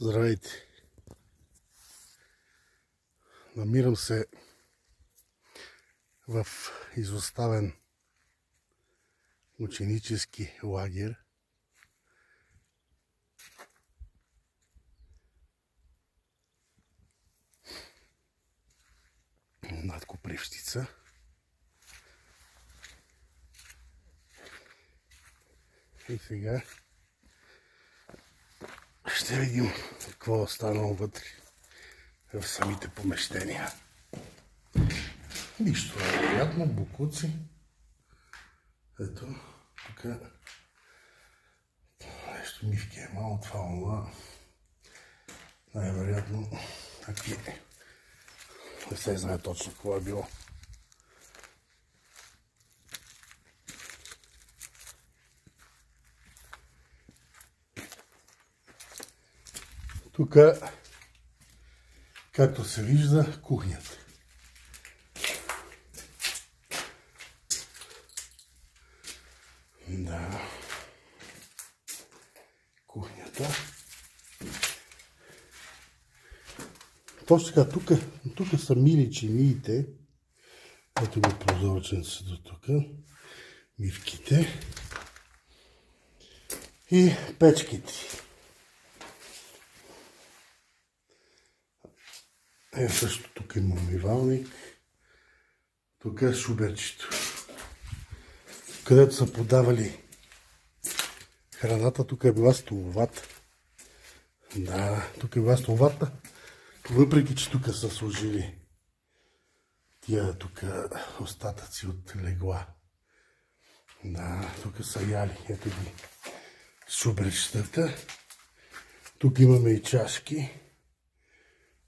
Здравейте! Намирам се в изоставен ученически лагер. Над Копривщица. И сега ще видим какво е останало вътре в самите помещения. Нищо невероятно, бокуци. Ето, тук нещо мивки е малко, това най-вероятно таки не се знае точно какво е било. Тук, както се вижда, кухнята. Да. Кухнята. Точно така, тук са мили чиниите. Ето го прозорченце до тук. Мивките. И печките. Също тук има умивалник. Тук е шуберчето, където са подавали храната. Тук е била столовата. Да, тук е била столовата. Въпреки че тук са сложили тия тук остатъци от легла. Да, тук са яли. Ето ги шуберчетата. Тук имаме и чашки,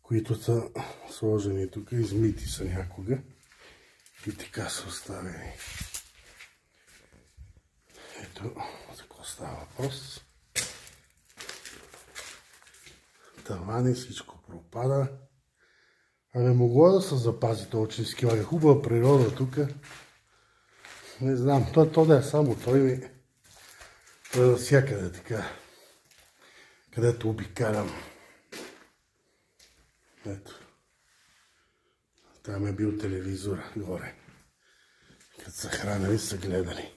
които са сложени тук, измити са някога и така са оставени. Ето, за какво става въпрос. Тавани, всичко пропада. Не могло да се запази този ученически лагер. Хубава природа тук. Не знам, то да е само той ми. Той е навсякъде така, където обикалям. Ето. Там е бил телевизор горе. Като са хранили, са гледали.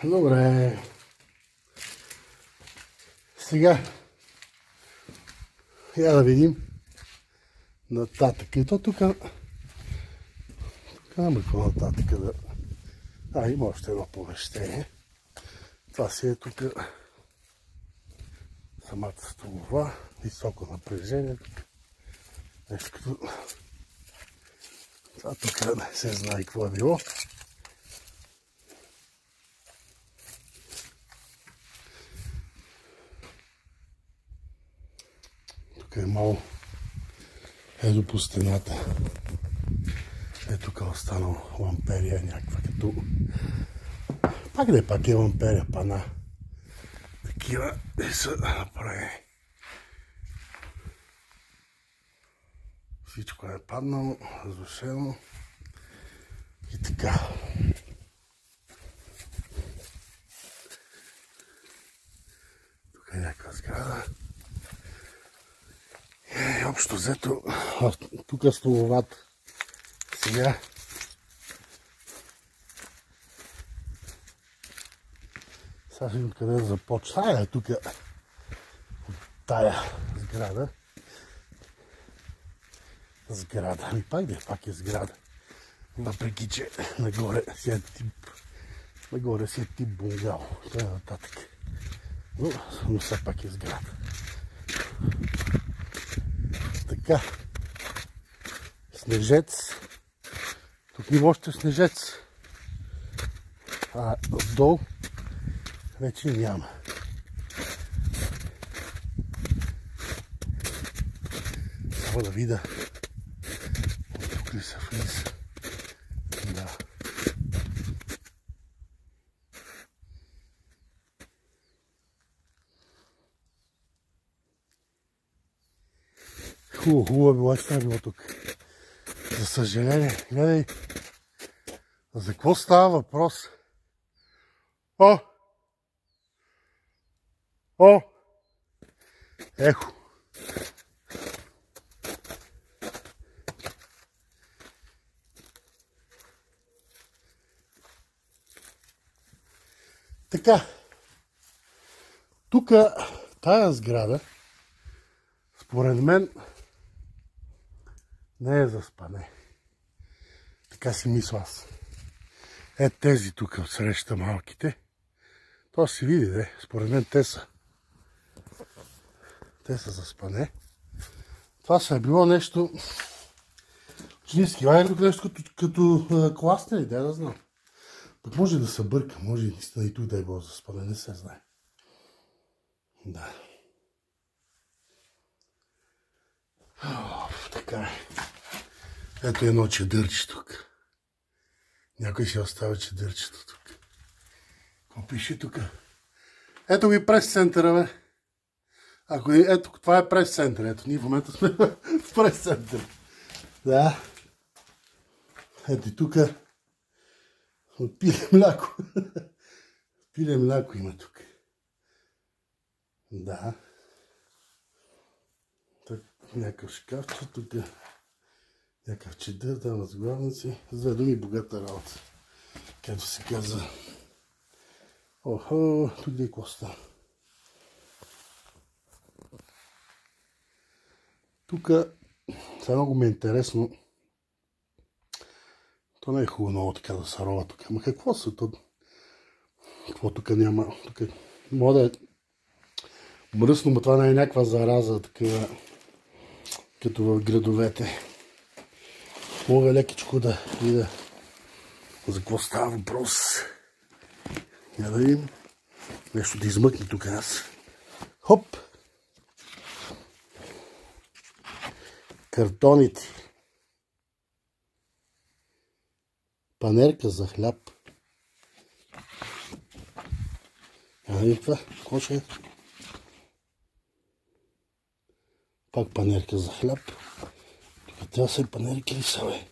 Добре. Сега я да видим нататък. И то тук няма какво нататък да... има още едно помещение. Това си е тук самата столова, високо напрежение. Нещо като... Това тук не се знае какво е било. Тук е малко ето по стената. Ето тук е останал ламперия някаква като... Пак е ламперия, пана. Такива не са направени. Всичко е паднало, разрушено и така. Тук е някаква сграда. И общо взето, тук е столовата. Сега ще видим къде да започна. Тук е тая сграда. Ами пак е сграда. Въпреки че нагоре си е тип бунгало. Това е нататък. Но все пак е сграда. Така. Снежец. Тук има още снежец. Отдолу вече няма. Само да видя тук ли се влиза. Да. Хубаво било, че не било тук. За съжаление, гледай, за какво става въпрос? О! Ехо! Така, тук тая сграда, според мен, не е за спане. Така си мисля аз. Е, тези тук отсреща малките, то се види, де. Според мен те са за спане. Това са е било нещо ученически лагер, тук нещо като класна идея, да знам. Пък може да се бърка, може и наистина и тук да е било за спане, не се знае. Да. Така е. Ето едно чедърче тук. Някой си оставя чедърчето тук. Какво пише тук? Ето ви прес-центъра, бе. Ето, това е прес-център. Ето, ние в момента сме в прес-център. Да. Ето и тук пиле мляко. Пиле мляко има тук. Да. Тук някакъв шкафче, тук някакъв чедър, там разглавници. За две думи богата работа. Както се казва. Охо, тук де е коста. Тук сега много ми е интересно. То не е хубаво много така да се рова тук. Ама какво са то? Какво тук няма? Тук може да е мръсно, но това не е някаква зараза, такива като в градовете. Мога лекичко да видя за какво става въпрос. Я да видим. Нещо да измъкне тук аз. Хоп! Картоните. Панерка за хляб. Това? Какво ще е? Пак панерка за хляб. Тук трябва са и панерки ли са, бе?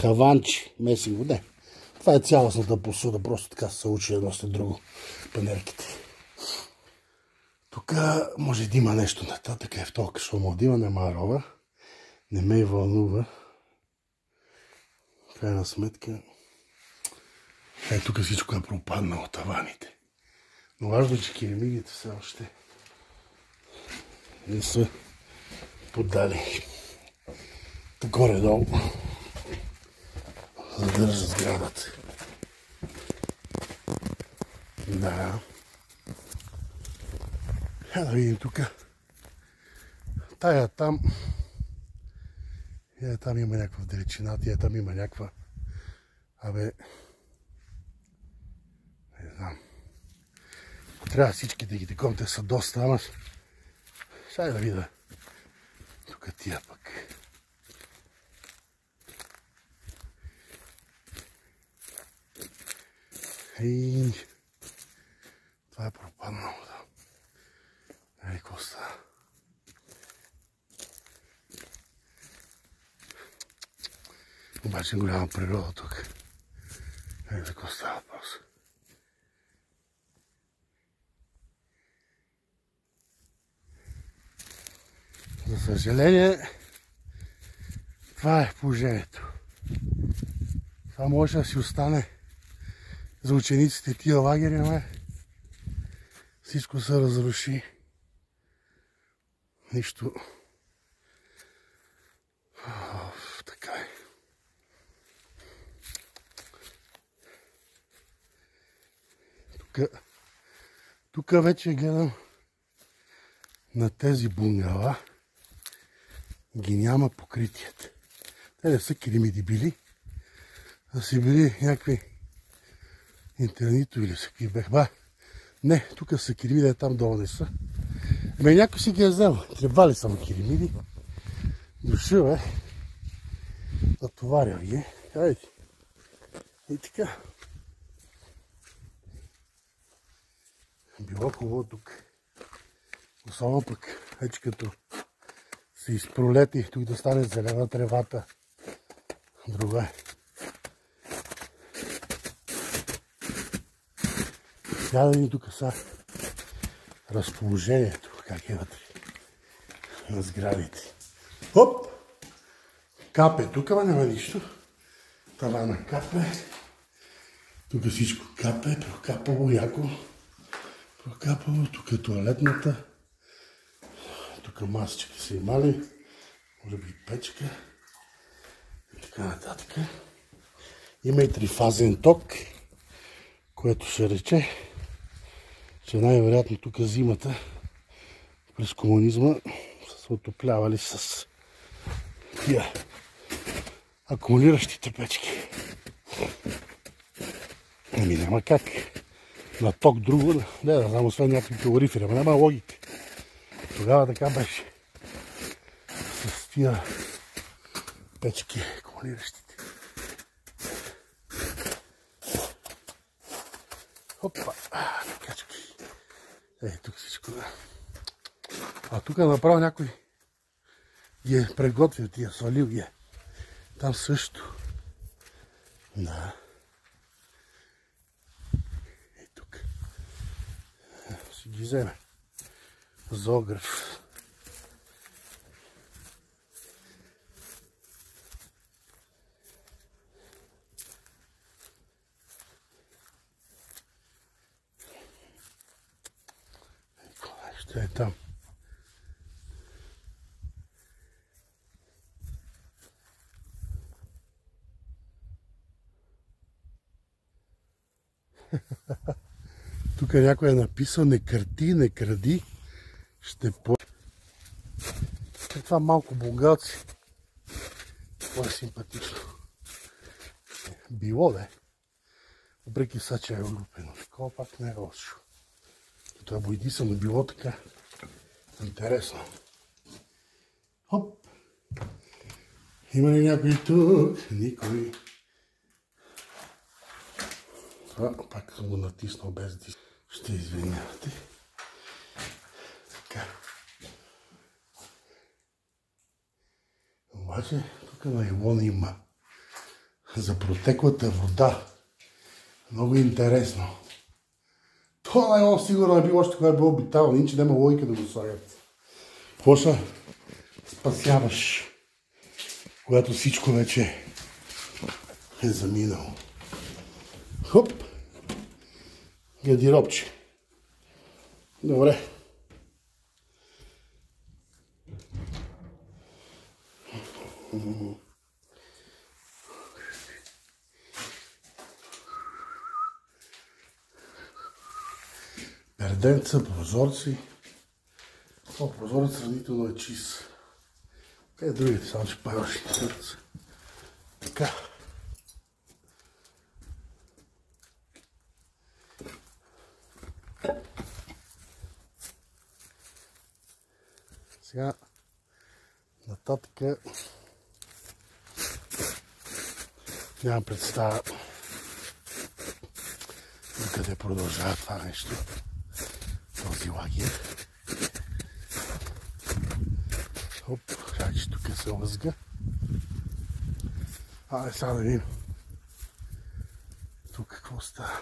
Хаванчи. Месим вода. Това е цялостната посуда. Просто така се учи едно след друго. Панерките. Тук може да има нещо нататък. Е в толкова, що може да има. Нема рова. Не ме и вълнува. Крайна сметка. Тук всичко е пропаднало таваните. Но важно, че килимигите все още не са поддали. Горе-долу задържа сградата. Да. Да видим тук. Тая там. Там има някаква далечина, там има някаква. Абе. Не знам. Трябва всички да ги таком, те са доста, ама. Сега да видя. Тук тия пък. Ей. Това е пропаднало, да. Ей, какво става? Обаче голяма природа тук. Ей, за какво става въпрос? За съжаление, това е положението. Това може да си остане за учениците тия лагери, ама всичко се разруши. Нищо. Така е. Тук вече гледам на тези бунгала. Ги няма покритията. Те не са килимиди били, а си били някакви интернитови или са какви бех. Не, тук са килимиди, а там долу не са. Някой си ги е взел. Трябвали са му килимиди. Дошъл е. Натоварил ги. Хайде. И така. Било хубаво тук. Особено пък, вече като се изпролети, тук да стане зелена тревата. Друга е. Я да видим тук са. разположението, как е вътре на сградите. Хоп! Капе, тук няма нищо. Тавана капе. Тук всичко капе, прокапало, яко. Прокапало, тук е туалетната. Тук масички са имали. Може би печка. И така нататък. Има и трифазен ток, което ще рече, че най-вероятно тук зимата през комунизма са се отоплявали с тия акумулиращите печки. Ами няма как. На ток друго, да знам, освен някакви калорифери, ама няма логика. Тогава така беше. С тия печки акумулиращите. Опа, качки. Тук всичко. А тук направо някой ги е приготвил тия, свалил ги е. Там също. Да. Тук. Ще ги вземе. Зоограф. Ще е там. Тук някой е написал: не кърти, не кради, ще по... Това малко булгалци. Това е симпатично. Било, да. Въпреки са, че е лупено. Такова пак не е лошо. Това бойдиса, но било така интересно. Хоп! Има ли някой тук? Никой. Това пак съм го натиснал без диск. Ще извинявате. Така. Обаче тук на Илона има за протеклата вода. Много интересно. Това най-много сигурно е било още кога е било обитавано, иначе няма логика да го слагат. Какво ще спасяваш, когато всичко вече е заминало? Хоп! Гардеробче. Добре. Перденца, прозорци. Прозорец сравнително е чист. Къде другите, само че паваш и сърца. Така. Сега нататък нямам представа докъде продължава това нещо, този лагер. Оп, чакай, тук се лъзга. Сега да видим тук какво става.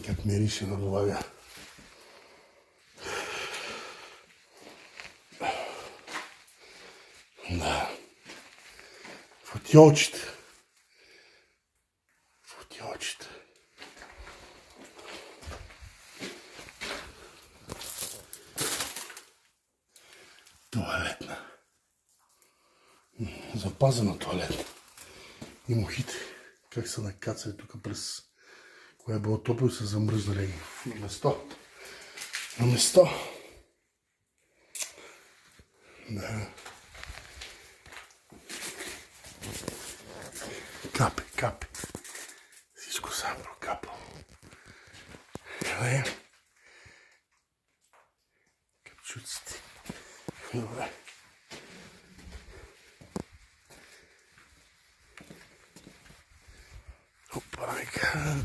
Как мирише на долага. Да. Футиолчета. Футиолчета. Туалетна. Запазена туалетна. И мухите. Как са накацали тук през... Кое е било топло и са замръзнали на место. На место. Да. Капе, капе. Всичко сам прокапало. Къде е? Капчуците. Добре. Опа, нека.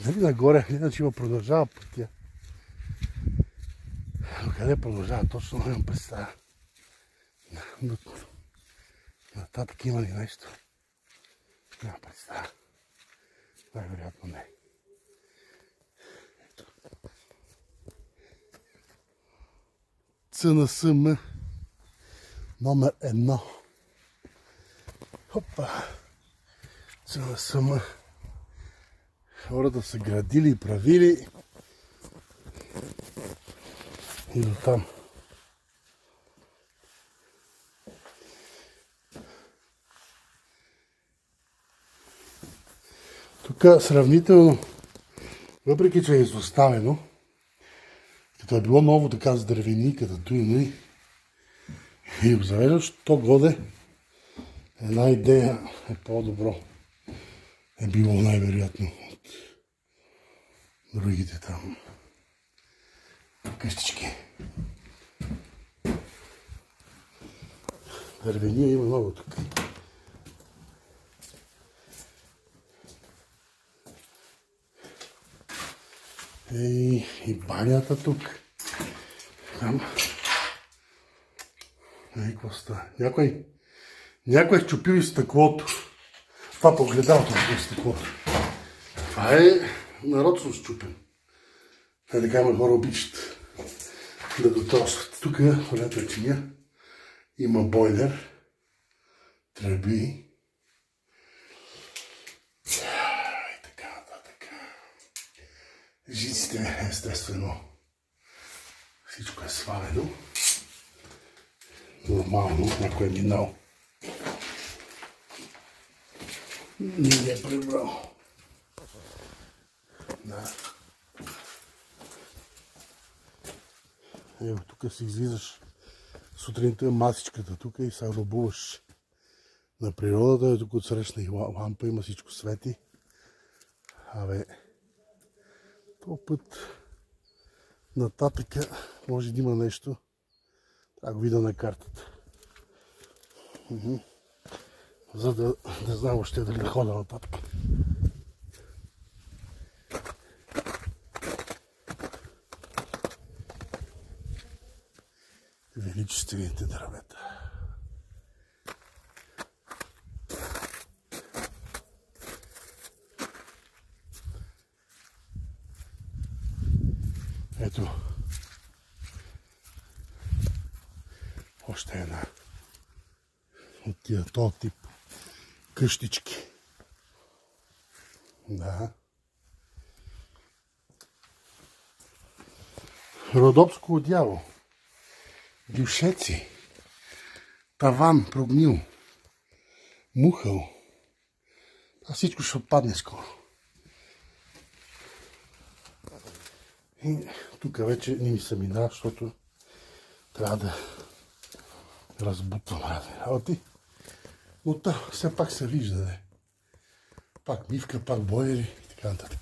Дали нагоре, иначе има продължава пътя. Но къде продължава? Точно нямам представа. Нататък има ли нещо? Няма представа. Най-вероятно не. Ето. ЦНСМ номер 1. Хопа! ЦНСМ. Хората са градили и правили. И до там. Тук сравнително, въпреки че е изоставено, като е било ново така с дървени, като туй, и обзавеждаш, то годе една идея е по-добро. Е било най-вероятно от другите там къщички. Дървения има много тук. И банята тук. Там. Какво става? Някой е чупил и стъклото. Това погледалото е стъклото. Това е нарочно счупен. Така има хора обичат да дотросват. Тук, в чиния, има бойлер, тръби. И така нататък. Жиците, естествено, всичко е свалено. Нормално, някой е минал. Не е прибрал. Да. Ево, тук си излизаш сутринта масичката тук и се любуваш на природата. Тук отсрещна и лампа, има всичко свети. Абе, този път нататъка може да има нещо. Трябва да го видя на картата. За да знам още дали да ходя нататък. Величествените дървета. Ето. Още една от тия този тип къщички. Да. Родопско одяло. Дюшеци. Таван прогнил. Мухъл. А всичко ще отпадне скоро. И тук вече не ми се минава, защото трябва да разбутвам разни работи. Но та все пак се вижда, не. Пак мивка, пак бойлери и така нататък.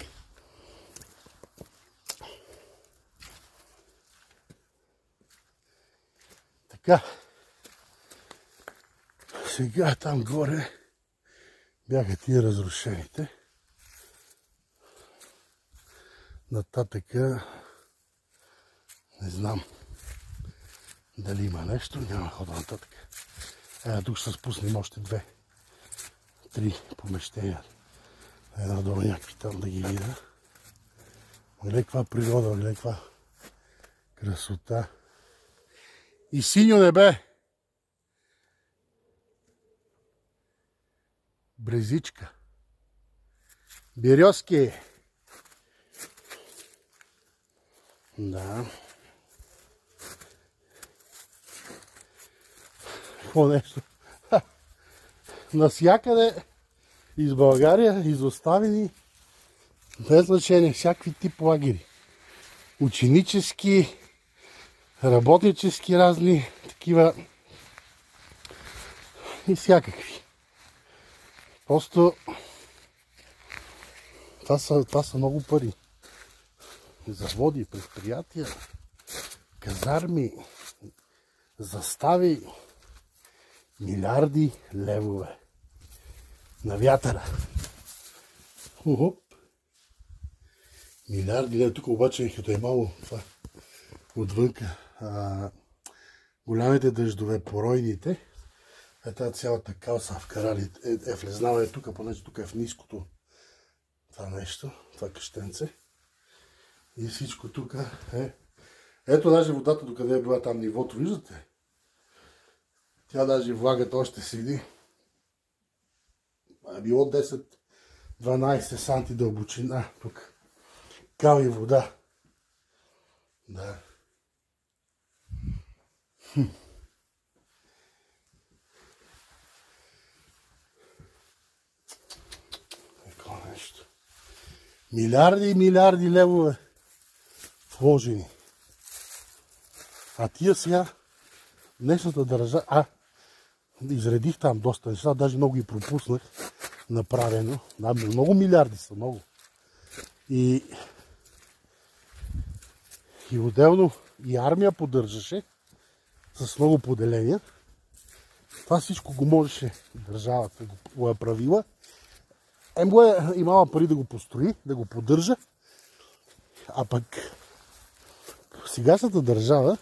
Така. Сега там горе бяха тия разрушените. Нататъка не знам дали има нещо, няма хода нататък. Тук ще се спуснем още 2-3 помещения. Една долу някакви там да ги видя. Гледай каква природа, гледай каква красота. И синьо небе. Брезичка. Березки. Да. Какво нещо? Насякъде из България изоставени без значение всякакви тип лагери. Ученически, работнически разни такива и всякакви. Просто това са много пари. Заводи, предприятия, казарми, застави, милиарди левове на вятъра. Милиарди левове. Тук обаче, като е малко това отвънка, голямите дъждове, поройните, Е, тази цялата кал са вкарали, е влезнала е тук, понеже тук е в ниското това нещо, това къщенце. И всичко тук е... Ето даже водата, докъде е била там нивото, виждате? Тя даже влагата още седи. Е било 10-12 санти дълбочина тук. Кал и вода. Да. Такова нещо. Милиарди и милиарди левове вложени. А тия сега днешната държава... изредих там доста неща, даже много ги пропуснах направено. Да, много милиарди са, много. И отделно и армия поддържаше с много поделения. Това всичко го можеше държавата го е правила. Ембо е имала пари да го построи, да го поддържа. А пък сегашната държава,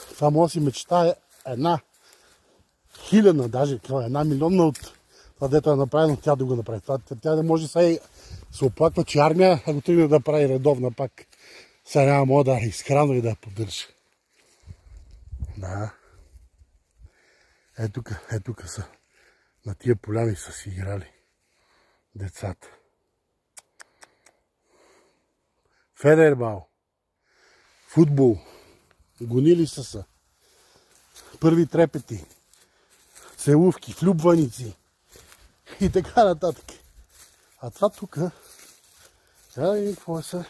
това може да си мечтае една хилядна, даже една милионна от това, дето е направено, тя да го направи. Тя не може сега се оплаква, че армия, ако тръгне да прави редовна пак, сега няма мога да изхранва и да я поддържа. Да. Е тук са. На тия поляни са си играли децата. Федербал. Футбол. Гонили са. Първи трепети. Целувки, влюбваници. И така нататък. А това тук... Сега да видим какво е са.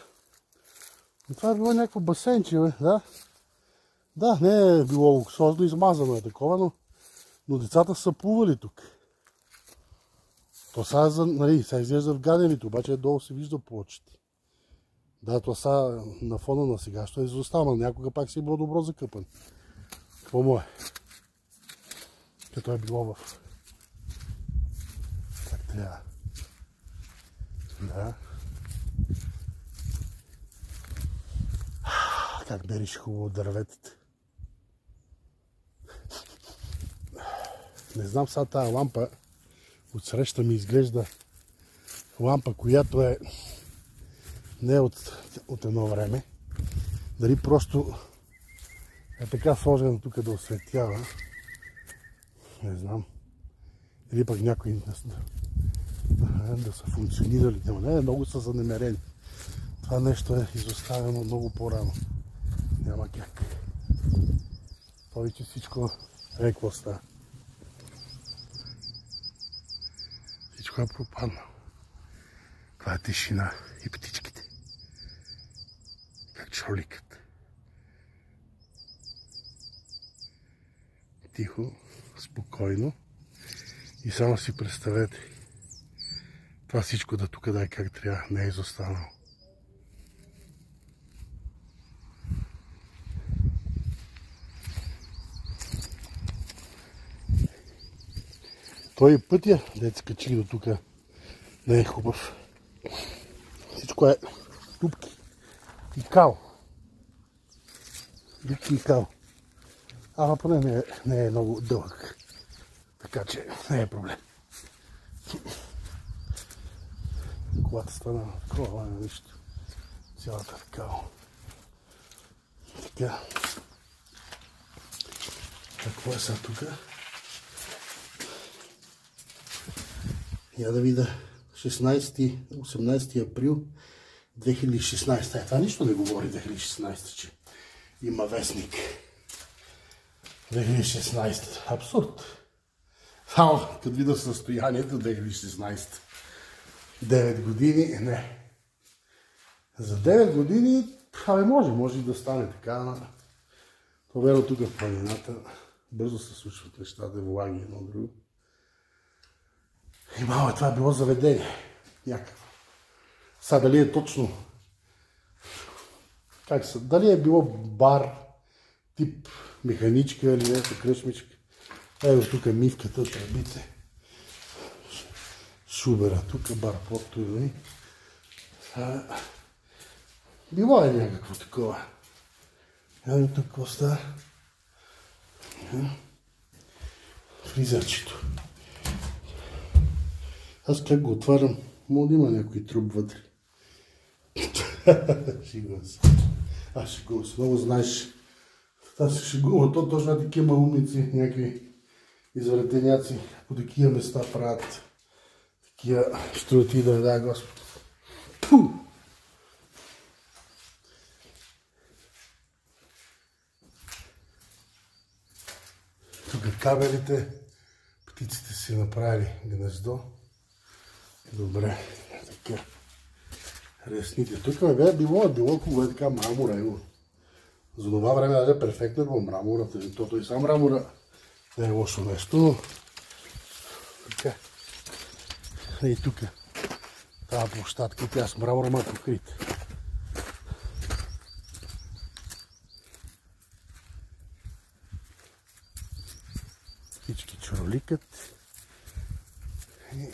Това е било някакво басенче, бе, да? Да, не е било луксозно, измазано е такова, но децата са плували тук. То сега, нали, сега изглежда в гадените, обаче долу се вижда плочите. Да, това сега на фона на сега, що е изостава, но някога пак си е било добро закъпан. Какво му е? Като е било в... Как трябва? Да. Как бериш хубаво дърветите. Не знам сега тая лампа, отсреща ми изглежда лампа, която е не от едно време. Дали просто е така сложена тук да осветява. Не знам. Или пък някои да са функционирали. Не, много са занемерени. Това нещо е изоставено много по-рано. Няма как. Повече всичко е какво става. Всичко е пропаднало. Това е тишина и птичките. Как чоликат. Тихо, спокойно. И само си представете. Това всичко да тук да е как трябва. Не е изостанало. Той пътя, дето се качи до тук, не е хубав. Всичко е дупки и кал. Дупки и кал. Ама поне не е много дълъг. Така че не е проблем. Колата стана такова, не нищо. Цялата в кал. Така. Какво е сега тук? Я да видя 18 април 2016. Това нищо не говори 2016, че има вестник. 2016. Абсурд. Само като видя състоянието 2016. 9 години, не. За 9 години, може и да стане така, но поверно тук в планината бързо се случват нещата, влаги едно друго. И мало това е било заведение. Някакво. Сега дали е точно... Дали е било бар, тип механичка или нещо, кръчмичка. Ето тук е мивката, тръбите. Шубера, тук бар под и било е някакво такова. Ето тук какво става. фризерчето. Аз как го отварям, може да има някой труп вътре. Шегувам се. Шегувам се. Много знаеш. Аз се шегувам. То точно такива малумици, някакви извратеняци по такива места правят. Такива щроти да Господ. Пу! Тук кабелите. Птиците си направили гнездо. Добре. Така. Ресните. Тук ме бе било кога е така мрамора. За това време даже перфектно е било мрамора. Тото и сам мрамора не е лошо нещо, но така. И тук тази площадка, тя с мрамора ма покрита. Всички чуроликат. И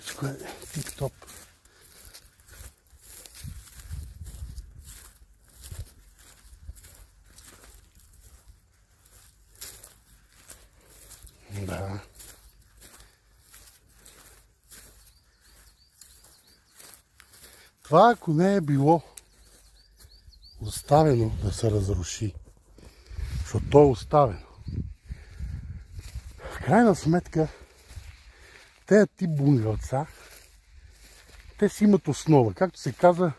всичко е тип-топ. Да. Това ако не е било оставено да се разруши, защото то е оставено. В крайна сметка, тези тип бунгълца, те си имат основа. Както се казва,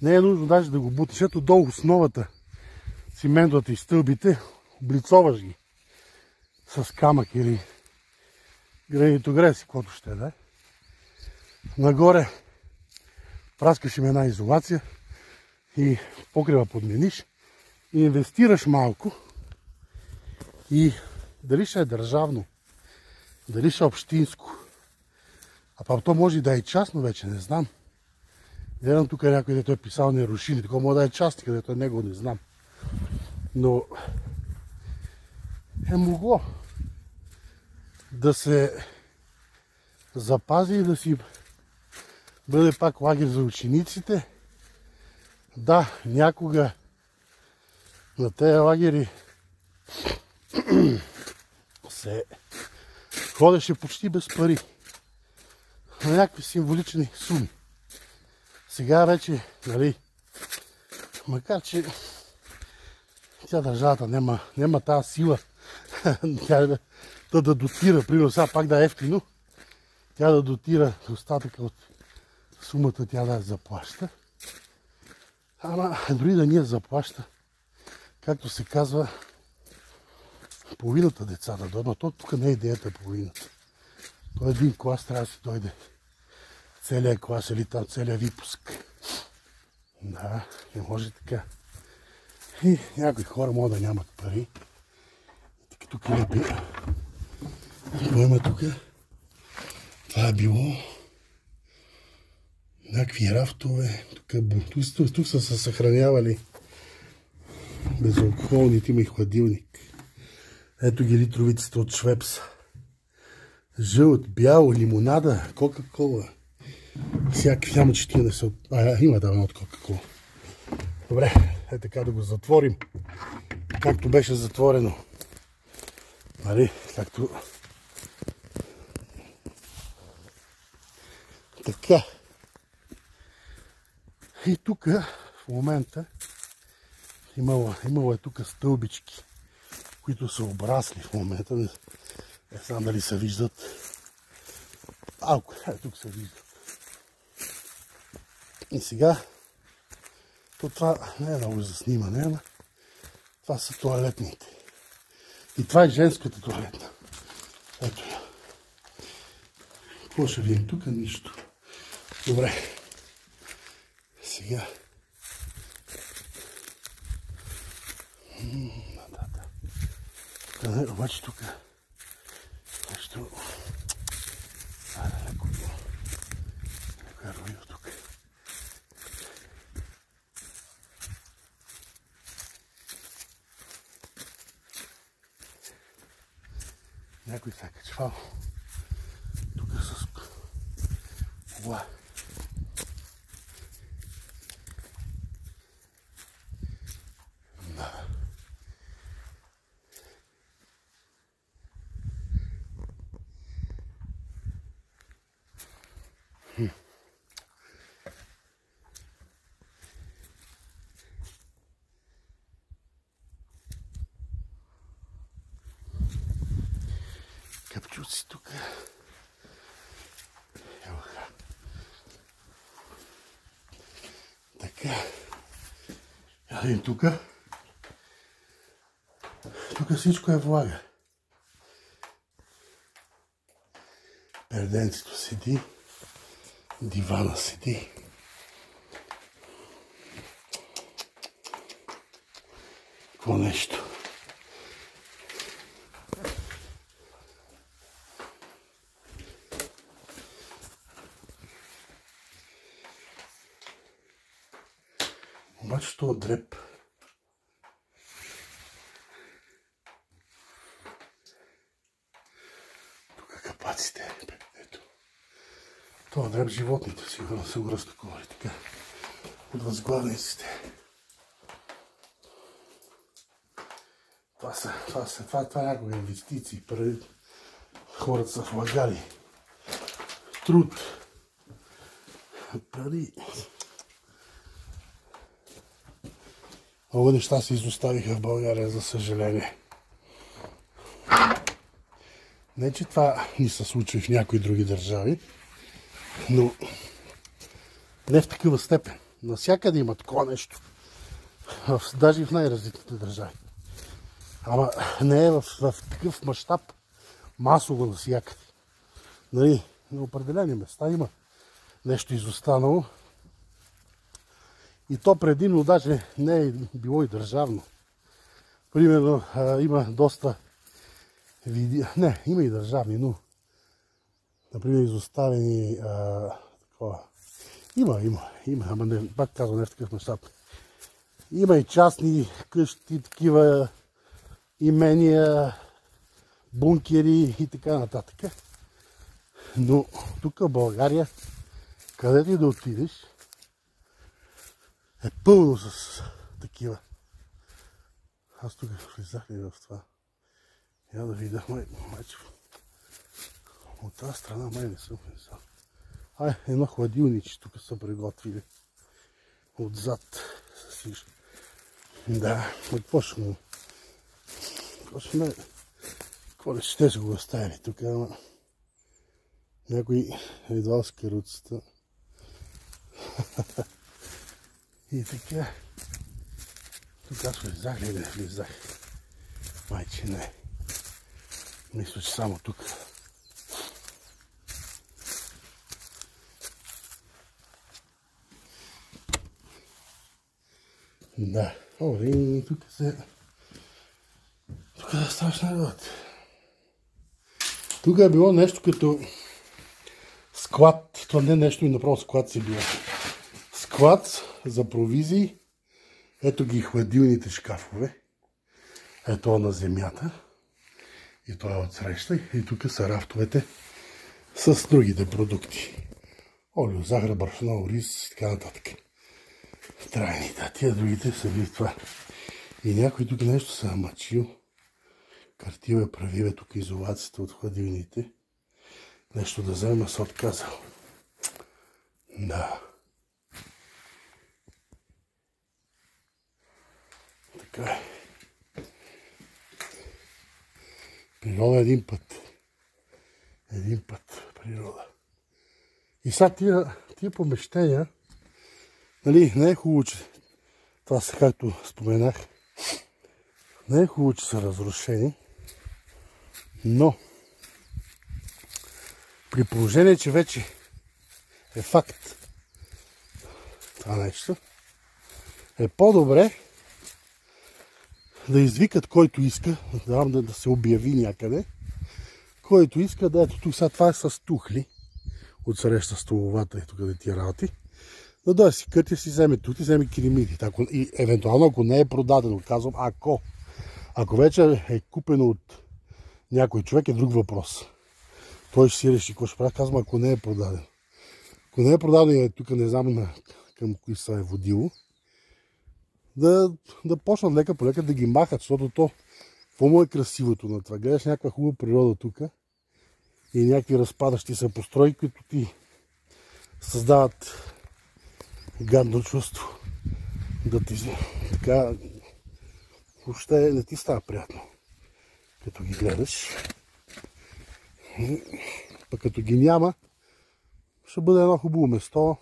не е нужно даже да го бутиш. Ето долу основата, циментовата и стълбите, облицоваш ги с камък или гранитогрес, каквото ще да е. Нагоре праскаш им една изолация и покрива подмениш и инвестираш малко и дали ще е държавно, дали ще е общинско, а пак то може и да е частно вече, не знам. Гледам тук някой, дето е писал нерушими, такова може да е частни, където е него, не знам. Но е могло да се запази и да си бъде пак лагер за учениците. Да, някога на тези лагери се ходеше почти без пари. На някакви символични суми. Сега вече, нали, макар че тя държавата няма тази сила да дотира, примерно сега пак да е ефтино, тя да дотира остатъка от сумата, тя да заплаща. Ама дори да ни я заплаща, както се казва, половината деца да дойдат. То тук не е идеята половината. То един клас трябва да си дойде целият клас или там целият випуск. Да, не може така. И някои хора могат да нямат пари. Тук е било. Това има тук. Това е било някакви рафтове. Тук са се съхранявали безалкохолните, има и хладилник. Ето ги литровиците от Швепс. Жълт, бял, лимонада, кока-кола. Всякакви, само че тия не са... има да от кока-кола. Добре, е така да го затворим. Както беше затворено. Нали, както... Така. И тук в момента имало е тук стълбички, които са обрасли в момента. Не знам дали се виждат. Тук се виждат. И сега, това не е много за снимане, ама това са тоалетните. И това е женската тоалетна. Ето я. Какво ще видим тук? Нищо. Добре. Сега. Обаче тук нещо... Леко е руино тук. Някой се е качвал тук с кола. зеленчуци тук. Така. Видим тук. Тук всичко е влага. Перденцето седи. Дивана седи. Какво нещо? Обаче това дреп. Тук капаците. Ето. Това дреп животните сигурно са го разтаковали така. От възглавниците. Това е някакви инвестиции. Хората са влагали. Труд. Пари. Много неща се изоставиха в България, за съжаление. Не, че това ни се случва в някои други държави, но не в такава степен. Навсякъде има такова нещо. Даже и в най-развитите държави. Ама не е в такъв мащаб масово навсякъде. Нали, на определени места има нещо изостанало. И то предимно даже не е било и държавно. Примерно има доста не, има и държавни, но например изоставени такова. Има, ама не, пак казвам, не в такъв мащаб. Има и частни къщи, такива имения, бункери и така нататък. Но тук в България, където и да отидеш, е пълно с такива. Аз тук влизах ли в това? Я да видя, майче. От тази страна май не съм влизал. Едно хладилниче тук са приготвили. Отзад. Да, какво ще му... Какво ли ще се го оставили тук, ама... Някой едва с каруцата. И така. Тук аз влизах ли? Не влизах. Майче не. Мисля, че само тук. Да. И тук се... Тук е страшна работа. Тук е било нещо като склад. Това не е нещо и направо склад си било. Склад за провизии. Ето ги хладилните шкафове. Ето на земята. И това е отсреща. И тук са рафтовете с другите продукти. Олио, захар, брашно, рис и така нататък. Трайни, да. Тия другите са били това. И някой тук нещо се намачил. Картил е правил тук изолацията от хладилните. Нещо да взема се отказал. Да. Така е. Природа един път. Един път природа. И сега тия помещения, нали, не е хубаво, че това са, както споменах, не е хубаво, че са разрушени, но при положение, че вече е факт това нещо, е по-добре да извикат който иска, да се обяви някъде, който иска да ето тук, сега това е с тухли, отсреща столовата и тук да тия работи, да дойде си кътя, си вземе тут и вземе килимите. И евентуално, ако не е продадено, казвам, ако вече е купено от някой човек, е друг въпрос. Той ще си реши какво ще прави, казвам, ако не е продадено. Ако не е продадено и тук не знам към кои са е водило, да почнат лека по лека да ги махат, защото то, какво му е красивото на това? Гледаш някаква хубава природа тук и някакви разпадащи се постройки, които ти създават гадно чувство. Да ти така въобще не ти става приятно, като ги гледаш. Пък като ги няма, ще бъде едно хубаво место.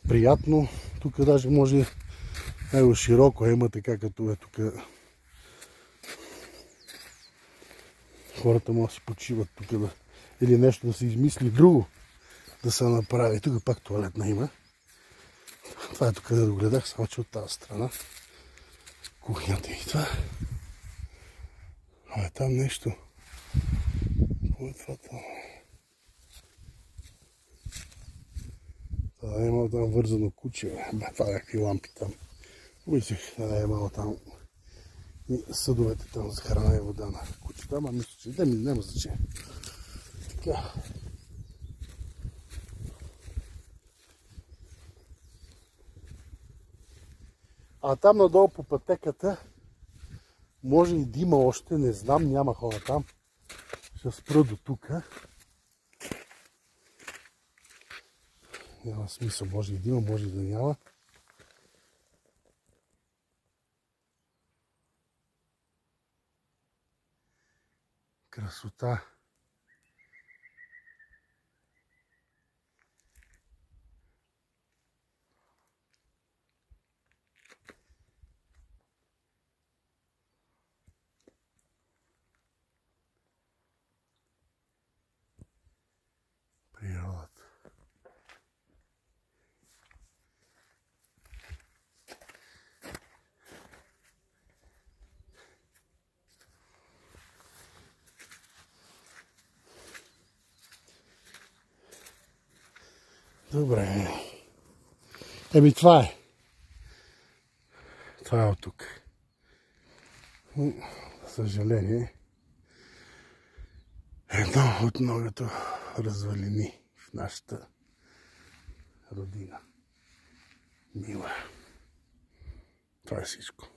Приятно. Тук даже може него широко има така като е тук. Хората могат да си почиват тук или нещо да се измисли друго да се направи. Тук пак туалетна има. Това е тук да догледах, само че от тази страна. Кухнята и това. А е там нещо. Какво е това там? Това е имало там вързано куче. Това е някакви лампи там. Обичах да е имало там и съдовете там за храна и вода на кучета. Ама мисля, че да ми няма значение. Така. А там надолу по пътеката може и да има още, не знам, няма хора там. Ще спра до тук. Няма смисъл, може и да има, може и да няма. Красота. Природата. Добре. Еми това е. Това е от тук. За съжаление, едно от многото развалини в нашата родина. Мила. Това е всичко.